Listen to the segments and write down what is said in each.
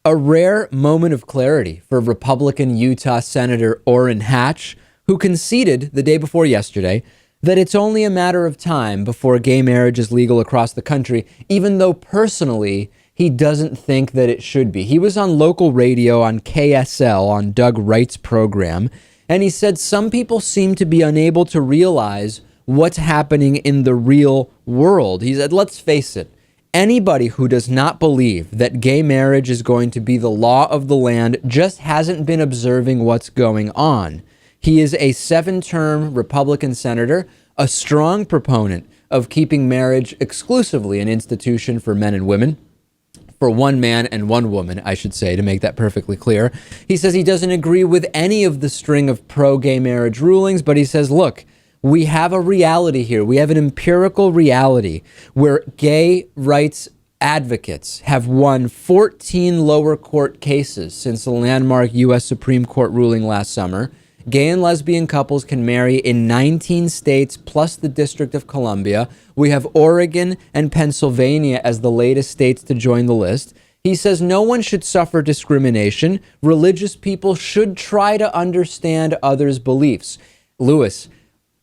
A rare moment of clarity for Republican Utah Senator Orrin Hatch, who conceded the day before yesterday that it's only a matter of time before gay marriage is legal across the country, even though personally he doesn't think that it should be. He was on local radio on KSL on Doug Wright's program, and he said some people seem to be unable to realize what's happening in the real world. He said, let's face it, anybody who does not believe that gay marriage is going to be the law of the land just hasn't been observing what's going on. He is a 7-term Republican senator, a strong proponent of keeping marriage exclusively an institution for men and women. For one man and one woman, I should say, to make that perfectly clear. He says he doesn't agree with any of the string of pro-gay marriage rulings, but he says, look, we have a reality here. We have an empirical reality where gay rights advocates have won 14 lower court cases since the landmark U.S. Supreme Court ruling last summer. Gay and lesbian couples can marry in 19 states plus the District of Columbia. We have Oregon and Pennsylvania as the latest states to join the list. He says no one should suffer discrimination. Religious people should try to understand others' beliefs. Lewis,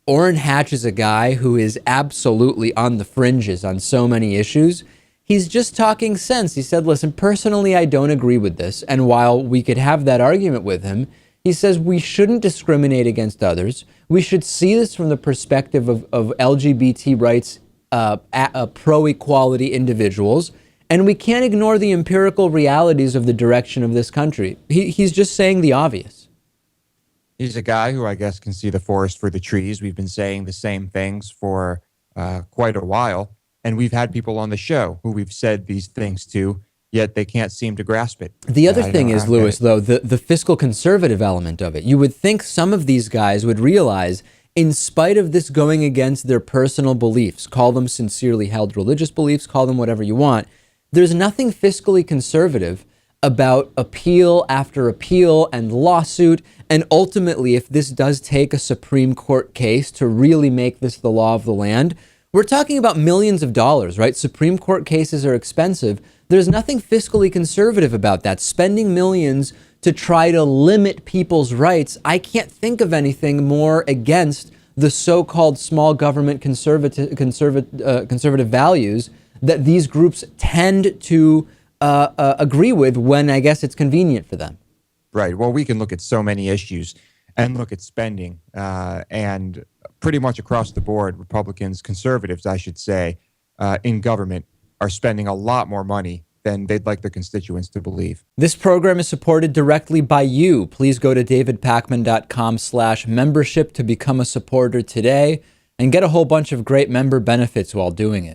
Orrin Hatch is a guy who is absolutely on the fringes on so many issues. He's just talking sense. He said, listen, personally, I don't agree with this. And while we could have that argument with him, he says we shouldn't discriminate against others. We should see this from the perspective of LGBT rights, pro-equality individuals. And we can't ignore the empirical realities of the direction of this country. He's just saying the obvious. He's a guy who I guess can see the forest for the trees. We've been saying the same things for quite a while. And we've had people on the show who we've said these things to, yet they can't seem to grasp it. The other thing is, Lewis, though, the fiscal conservative element of it. You would think some of these guys would realize, in spite of this going against their personal beliefs, call them sincerely held religious beliefs, call them whatever you want, there's nothing fiscally conservative about appeal after appeal and lawsuit. And ultimately, if this does take a Supreme Court case to really make this the law of the land, we're talking about millions of dollars, right? Supreme Court cases are expensive. There's nothing fiscally conservative about that. Spending millions to try to limit people's rights, I can't think of anything more against the so-called small government conservative values that these groups tend to agree with when I guess it's convenient for them. Right. Well, we can look at so many issues and look at spending and pretty much across the board, Republicans, conservatives, I should say, in government are spending a lot more money than they'd like their constituents to believe. This program is supported directly by you. Please go to davidpakman.com/membership to become a supporter today and get a whole bunch of great member benefits while doing it.